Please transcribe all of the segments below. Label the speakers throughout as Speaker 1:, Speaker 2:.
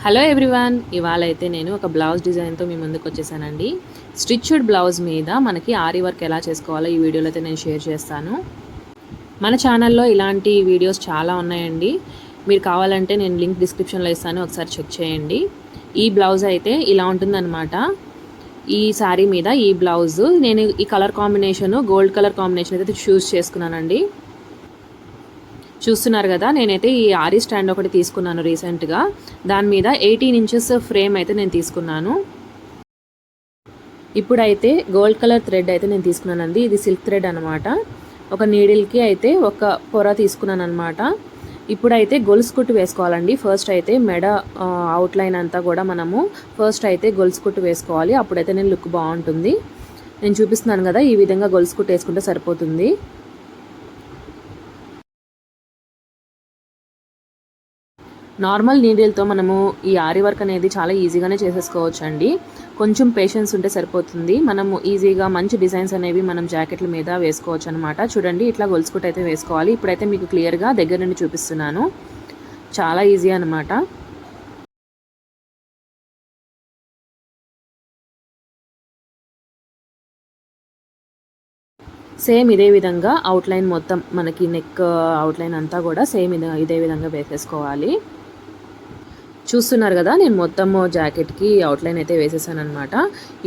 Speaker 1: Hello everyone, ఇవాళ అయితే నేను ఒక బ్లౌజ్ డిజైన్తో మీ ముందుకు వచ్చేసానండి. స్టిచ్డ్ బ్లౌజ్ మీద మనకి ఆరీ వర్క్ ఎలా చేసుకోవాలో ఈ వీడియోలో అయితే నేను షేర్ చేస్తాను. మన ఛానల్లో ఇలాంటి వీడియోస్ చాలా ఉన్నాయండి. మీరు కావాలంటే నేను లింక్ డిస్క్రిప్షన్లో ఇస్తాను, ఒకసారి చెక్ చేయండి. ఈ బ్లౌజ్ అయితే ఇలా ఉంటుందన్నమాట. ఈ శారీ మీద ఈ బ్లౌజ్ నేను ఈ colour combination gold colour combination అయితే చూస్ చేసుకున్నానండి. చూస్తున్నారు కదా, నేనైతే ఈ ఆరీ స్టాండ్ ఒకటి తీసుకున్నాను రీసెంట్గా. దాని మీద 18 ఇంచెస్ ఫ్రేమ్ అయితే నేను తీసుకున్నాను. ఇప్పుడైతే గోల్డ్ కలర్ థ్రెడ్ అయితే నేను తీసుకున్నానండి. ఇది సిల్క్ థ్రెడ్ అనమాట. ఒక నీడిల్కి అయితే ఒక పొర తీసుకున్నాను అనమాట. ఇప్పుడైతే గొలుసు కుట్టు వేసుకోవాలండి. ఫస్ట్ అయితే మెడ అవుట్లైన్ అంతా కూడా మనము ఫస్ట్ అయితే గొలుసు కుట్టు వేసుకోవాలి. అప్పుడైతే నేను లుక్ బాగుంటుంది. నేను చూపిస్తున్నాను కదా, ఈ విధంగా గొలుసు కుట్టు వేసుకుంటే సరిపోతుంది. నార్మల్ నీడిల్తో మనము ఈ ఆరీ వర్క్ అనేది చాలా ఈజీగానే చేసేసుకోవచ్చు అండి. కొంచెం పేషెన్స్ ఉంటే సరిపోతుంది. మనము ఈజీగా మంచి డిజైన్స్ అనేవి మనం జాకెట్ల మీద వేసుకోవచ్చు అనమాట. చూడండి, ఇట్లా గొలుసుకుట్ అయితే వేసుకోవాలి. ఇప్పుడైతే మీకు క్లియర్గా దగ్గర నుండి చూపిస్తున్నాను. చాలా ఈజీ అనమాట. సేమ్ ఇదే విధంగా అవుట్లైన్ మొత్తం మనకి నెక్ అవుట్లైన్ అంతా కూడా సేమ్ ఇదే విధంగా వేసేసుకోవాలి. చూస్తున్నారు కదా, నేను మొత్తము జాకెట్కి అవుట్లైన్ అయితే వేసేసాను అనమాట.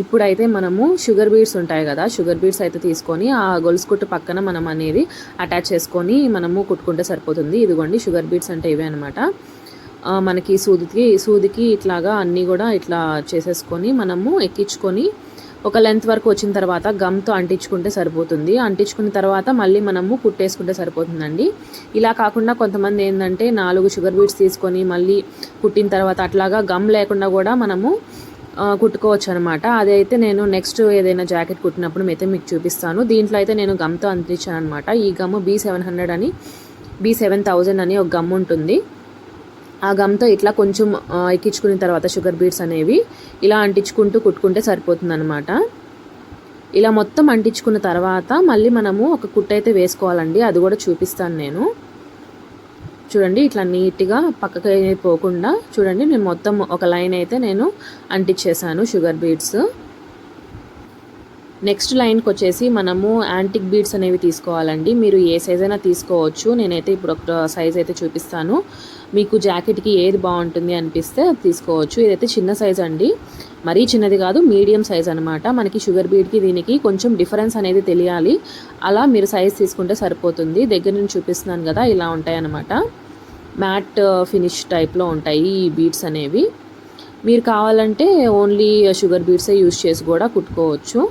Speaker 1: ఇప్పుడైతే మనము షుగర్ బీడ్స్ ఉంటాయి కదా, షుగర్ బీడ్స్ అయితే తీసుకొని ఆ గొలుసు కుట్టు పక్కన మనం అనేది అటాచ్ చేసుకొని మనము కుట్టుకుంటే సరిపోతుంది. ఇదిగోండి, షుగర్ బీడ్స్ అంటే ఇవే అనమాట. మనకి సూదికి ఇట్లాగా అన్నీ కూడా ఇట్లా చేసేసుకొని మనము ఎక్కించుకొని ఒక లెంత్ వరకు వచ్చిన తర్వాత గమ్తో అంటించుకుంటే సరిపోతుంది. అంటించుకున్న తర్వాత మళ్ళీ మనము కుట్టేసుకుంటే సరిపోతుందండి. ఇలా కాకుండా కొంతమంది ఏంటంటే 4 షుగర్ బీడ్స్ తీసుకొని మళ్ళీ కుట్టిన తర్వాత అట్లాగా గమ్ లేకుండా కూడా మనము కుట్టుకోవచ్చు అనమాట. అదైతే నేను నెక్స్ట్ ఏదైనా జాకెట్ కుట్టినప్పుడు అయితే మీకు చూపిస్తాను. దీంట్లో అయితే నేను గమ్తో అంటించాను అనమాట. ఈ గమ్ B700 అని B7000 అని ఒక గమ్ ఉంటుంది. ఆ గమ్తో ఇట్లా కొంచెం ఎక్కించుకున్న తర్వాత షుగర్ బీడ్స్ అనేవి ఇలా అంటించుకుంటూ కుట్టుకుంటే సరిపోతుందన్నమాట. ఇలా మొత్తం అంటించుకున్న తర్వాత మళ్ళీ మనము ఒక కుట్టు అయితే వేసుకోవాలండి. అది కూడా చూపిస్తాను నేను. చూడండి, ఇట్లా నీట్గా పక్కకి పోకుండా చూడండి, నేను మొత్తం ఒక లైన్ అయితే నేను అంటించేసాను షుగర్ బీడ్స్. నెక్స్ట్ లైన్కి వచ్చేసి మనము యాంటిక్ బీడ్స్ అనేవి తీసుకోవాలండి. మీరు ఏ సైజ్ అయినా తీసుకోవచ్చు. నేనైతే ఇప్పుడు ఒక సైజ్ అయితే చూపిస్తాను. మీకు జాకెట్కి ఏది బాగుంటుంది అనిపిస్తే అది తీసుకోవచ్చు. ఇదైతే చిన్న సైజ్ అండి, మరీ చిన్నది కాదు, మీడియం సైజ్ అనమాట. మనకి షుగర్ బీడ్కి దీనికి కొంచెం డిఫరెన్స్ అనేది తెలియాలి. అలా మీరు సైజ్ తీసుకుంటే సరిపోతుంది. దగ్గర నుంచి చూపిస్తున్నాను కదా, ఇలా ఉంటాయి అన్నమాట. మ్యాట్ ఫినిష్ టైప్లో ఉంటాయి ఈ బీడ్స్ అనేవి. మీరు కావాలంటే ఓన్లీ షుగర్ బీడ్సే యూజ్ చేసి కూడా కుట్టుకోవచ్చు.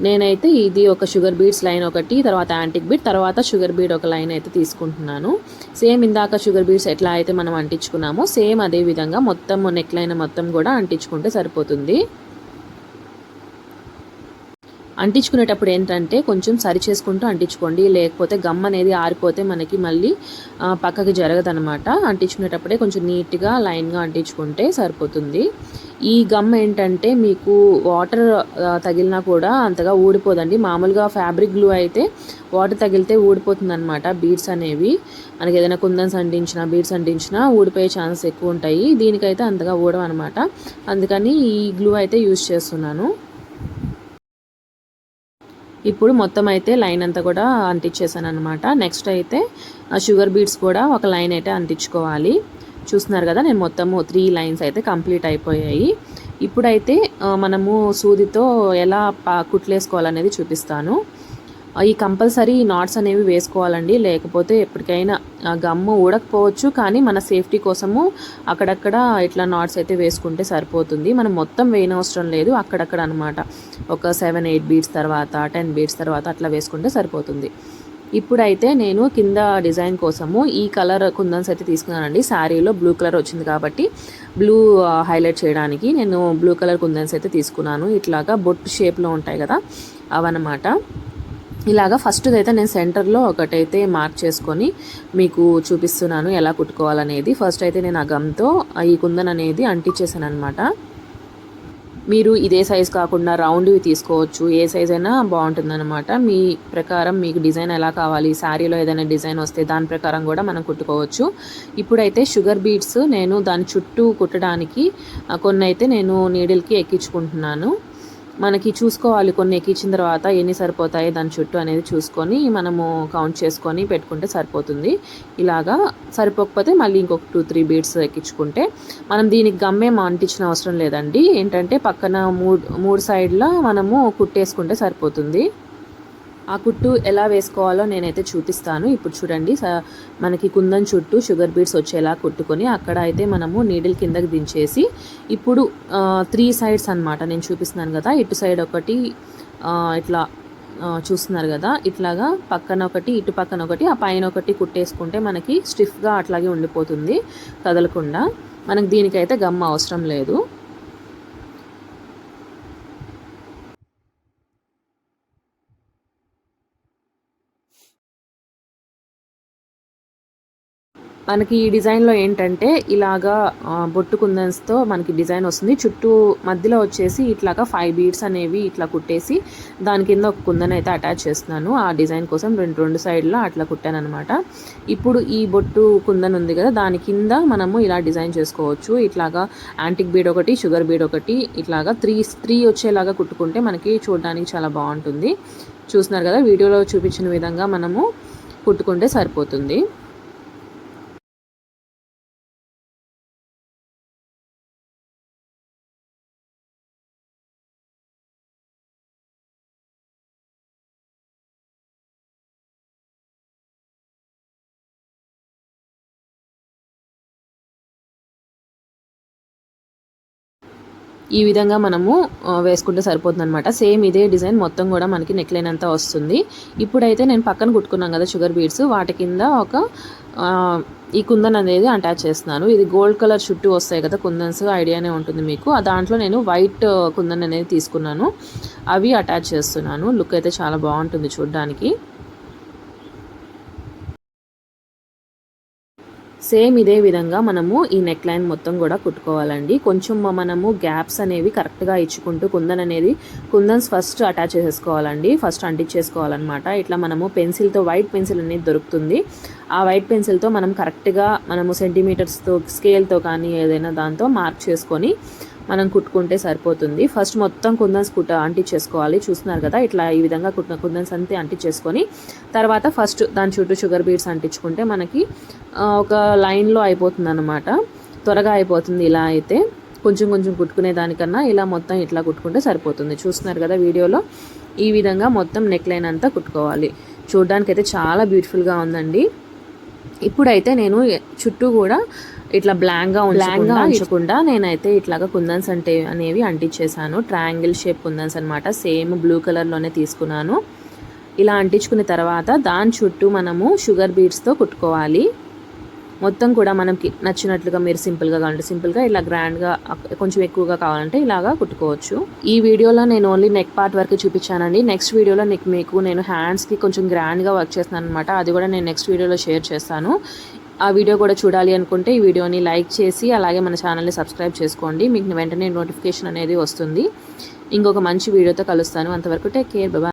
Speaker 1: నేనైతే ఇది ఒక షుగర్ బీడ్స్ లైన్ ఒకటి, తర్వాత యాంటిక్ బీడ్, తర్వాత షుగర్ బీడ్ ఒక లైన్ అయితే తీసుకుంటున్నాను. సేమ్ ఇందాక షుగర్ బీడ్స్ ఎట్లా అయితే మనం అంటించుకున్నామో సేమ్ అదే విధంగా మొత్తం నెక్ లైన్ మొత్తం కూడా అంటించుకుంటే సరిపోతుంది. అంటించుకునేటప్పుడు ఏంటంటే కొంచెం సరి చేసుకుంటూ అంటించుకోండి, లేకపోతే గమ్ అనేది ఆరిపోతే మనకి మళ్ళీ పక్కకి జరగదనమాట. అంటించుకునేటప్పుడే కొంచెం నీట్గా లైన్గా అంటించుకుంటే సరిపోతుంది. ఈ గమ్ ఏంటంటే మీకు వాటర్ తగిలినా కూడా అంతగా ఊడిపోదండి. మామూలుగా ఫ్యాబ్రిక్ గ్లూ అయితే వాటర్ తగిలితే ఊడిపోతుంది అనమాట. బీడ్స్ అనేవి మనకి ఏదైనా కుందన్స్ అంటించినా బీడ్స్ అంటించినా ఊడిపోయే ఛాన్సెస్ ఎక్కువ ఉంటాయి. దీనికైతే అంతగా ఊడవు అనమాట. అందుకని ఈ గ్లూ అయితే యూజ్ చేస్తున్నాను. ఇప్పుడు మొత్తం అయితే లైన్ అంతా కూడా అంటించేసాను అనమాట. నెక్స్ట్ అయితే షుగర్ బీడ్స్ కూడా ఒక లైన్ అయితే అంటించుకోవాలి. చూస్తున్నారు కదా, నేను మొత్తము 3 లైన్స్ అయితే కంప్లీట్ అయిపోయాయి. ఇప్పుడైతే మనము సూదితో ఎలా కుట్లేసుకోవాలనేది చూపిస్తాను. ఈ కంపల్సరీ నాట్స్ అనేవి వేసుకోవాలండి, లేకపోతే ఎప్పటికైనా గమ్ము ఊడకపోవచ్చు. కానీ మన సేఫ్టీ కోసము అక్కడక్కడ ఇట్లా నాట్స్ అయితే వేసుకుంటే సరిపోతుంది. మనం మొత్తం వేయనవసరం లేదు, అక్కడక్కడ అనమాట. ఒక 7-8 బీడ్స్ తర్వాత 10 బీడ్స్ తర్వాత అట్లా వేసుకుంటే సరిపోతుంది. ఇప్పుడైతే నేను కింద డిజైన్ కోసము ఈ కలర్ కుందన్స్ అయితే తీసుకున్నానండి. శారీలో బ్లూ కలర్ వచ్చింది కాబట్టి బ్లూ హైలైట్ చేయడానికి నేను బ్లూ కలర్ కుందన్స్ అయితే తీసుకున్నాను. ఇట్లాగా బొట్టు షేప్లో ఉంటాయి కదా, అవన్నమాట. ఇలాగా ఫస్ట్ అయితే నేను సెంటర్లో ఒకటైతే మార్క్ చేసుకొని మీకు చూపిస్తున్నాను ఎలా కుట్టుకోవాలనేది. ఫస్ట్ అయితే నేను ఆ గమ్తో ఈ కుందన్ అనేది అంటించేసాను అనమాట. మీరు ఇదే సైజ్ కాకుండా రౌండ్వి తీసుకోవచ్చు, ఏ సైజ్ అయినా బాగుంటుందన్నమాట. మీ ప్రకారం మీకు డిజైన్ ఎలా కావాలి, శారీలో ఏదైనా డిజైన్ వస్తే దాని ప్రకారం కూడా మనం కుట్టుకోవచ్చు. ఇప్పుడైతే షుగర్ బీడ్స్ నేను దాని చుట్టూ కుట్టడానికి కొన్ని అయితే నేను నీడిల్కి ఎక్కించుకుంటున్నాను. మనకి చూసుకోవాలి కొన్ని ఎక్కించిన తర్వాత ఎన్ని సరిపోతాయి దాని చుట్టూ అనేది చూసుకొని మనము కౌంట్ చేసుకొని పెట్టుకుంటే సరిపోతుంది. ఇలాగా సరిపోకపోతే మళ్ళీ ఇంకొక 2-3 బీడ్స్ ఎక్కించుకుంటే మనం దీనికి గమ్మేం అంటించిన అవసరం లేదండి. ఏంటంటే పక్కన మూడు సైడ్ల మనము కుట్టేసుకుంటే సరిపోతుంది. ఆ కుట్టు ఎలా వేసుకోవాలో నేనైతే చూపిస్తాను. ఇప్పుడు చూడండి, మనకి కుందన్ చుట్టూ షుగర్ బీడ్స్ వచ్చేలా కుట్టుకొని అక్కడ అయితే మనము నీడిల్ కిందకి దించేసి ఇప్పుడు 3 సైడ్స్ అనమాట నేను చూపిస్తున్నాను కదా. ఇటు సైడ్ ఒకటి ఇట్లా చూస్తున్నారు కదా, ఇట్లాగా పక్కన ఒకటి, ఇటు పక్కన ఒకటి, ఆ పైన ఒకటి కుట్టేసుకుంటే మనకి స్టిఫ్గా అట్లాగే ఉండిపోతుంది కదలకుండా. మనకి దీనికైతే గమ్ అవసరం లేదు. మనకి ఈ డిజైన్లో ఏంటంటే ఇలాగా బొట్టు కుందన్స్తో మనకి డిజైన్ వస్తుంది. చుట్టూ మధ్యలో వచ్చేసి ఇట్లాగా 5 బీడ్స్ అనేవి ఇట్లా కుట్టేసి దాని కింద ఒక కుందన్ అయితే అటాచ్ చేస్తున్నాను. ఆ డిజైన్ కోసం రెండు సైడ్లో అట్లా కుట్టాను అనమాట. ఇప్పుడు ఈ బొట్టు కుందన్ ఉంది కదా, దాని కింద మనము ఇలా డిజైన్ చేసుకోవచ్చు. ఇట్లాగా యాంటిక్ బీడ్ ఒకటి, షుగర్ బీడ్ ఒకటి, ఇట్లాగా త్రీ వచ్చేలాగా కుట్టుకుంటే మనకి చూడడానికి చాలా బాగుంటుంది. చూస్తున్నారు కదా, వీడియోలో చూపించిన విధంగా మనము కుట్టుకుంటే సరిపోతుంది. ఈ విధంగా మనము వేసుకుంటే సరిపోతుంది అనమాట. సేమ్ ఇదే డిజైన్ మొత్తం కూడా మనకి నెక్ లైన్ అంతా వస్తుంది. ఇప్పుడైతే నేను పక్కన కుట్టుకున్నాను కదా షుగర్ బీడ్స్, వాటి కింద ఒక ఈ కుందన్ అనేది అటాచ్ చేస్తున్నాను. ఇది గోల్డ్ కలర్ చుట్టూ వస్తాయి కదా కుందన్స్, ఐడియానే ఉంటుంది మీకు. దాంట్లో నేను వైట్ కుందన్ అనేది తీసుకున్నాను, అవి అటాచ్ చేస్తున్నాను. లుక్ అయితే చాలా బాగుంటుంది చూడడానికి. సేమ్ ఇదే విధంగా మనము ఈ నెక్ లైన్ మొత్తం కూడా కుట్టుకోవాలండి. కొంచెం మనము గ్యాప్స్ అనేవి కరెక్ట్గా ఇచ్చుకుంటూ కుందన్స్ ఫస్ట్ అటాచ్ చేసేసుకోవాలండి, ఫస్ట్ అంటించేసుకోవాలన్నమాట. ఇట్లా మనము పెన్సిల్తో, వైట్ పెన్సిల్ అనేది దొరుకుతుంది, ఆ వైట్ పెన్సిల్తో మనం కరెక్ట్గా మనము సెంటీమీటర్స్తో, స్కేల్తో కానీ ఏదైనా దాంతో మార్క్ చేసుకొని మనం కుట్టుకుంటే సరిపోతుంది. ఫస్ట్ మొత్తం కుందన్స్ అంటించేసుకోవాలి. చూస్తున్నారు కదా, ఇట్లా ఈ విధంగా కుందన్స్ అంతే అంటించేసుకొని తర్వాత ఫస్ట్ దాని చుట్టూ షుగర్ బీడ్స్ అంటించుకుంటే మనకి ఒక లైన్లో అయిపోతుంది అనమాట, త్వరగా అయిపోతుంది. ఇలా అయితే కొంచెం కొంచెం కుట్టుకునే దానికన్నా ఇలా మొత్తం ఇట్లా కుట్టుకుంటే సరిపోతుంది. చూస్తున్నారు కదా వీడియోలో, ఈ విధంగా మొత్తం నెక్ లైన్ అంతా కుట్టుకోవాలి. చూడడానికి అయితే చాలా బ్యూటిఫుల్గా ఉందండి. ఇప్పుడైతే నేను చుట్టూ కూడా ఇట్లా బ్లాంక్గా ఉంచకుండా నేనైతే ఇట్లాగా కుందన్స్ అనేవి అంటించేసాను. ట్రయాంగిల్ షేప్ కుందన్స్ అనమాట, సేమ్ బ్లూ కలర్లోనే తీసుకున్నాను. ఇలా అంటించుకున్న తర్వాత దాని చుట్టూ మనము షుగర్ బీడ్స్తో కుట్టుకోవాలి. మొత్తం కూడా మనకి నచ్చినట్లుగా, మీరు సింపుల్గా కావాలంటే సింపుల్గా, ఇలా గ్రాండ్గా కొంచెం ఎక్కువగా కావాలంటే ఇలాగా కుట్టుకోవచ్చు. ఈ వీడియోలో నేను ఓన్లీ నెక్ పార్ట్ వరకు చూపించానండి. నెక్స్ట్ వీడియోలో మీకు నేను హ్యాండ్స్కి కొంచెం గ్రాండ్గా వర్క్ చేస్తున్నాను అనమాట. అది కూడా నేను నెక్స్ట్ వీడియోలో షేర్ చేస్తాను. ఆ వీడియో కూడా చూడాలి అనుకుంటే ఈ వీడియోని లైక్ చేసి అలాగే మన ఛానల్ని సబ్స్క్రైబ్ చేసుకోండి. మీకు వెంటనే నోటిఫికేషన్ అనేది వస్తుంది. ఇంకొక మంచి వీడియోతో కలుస్తాను. అంతవరకు టేక్ కేర్, బాయ్.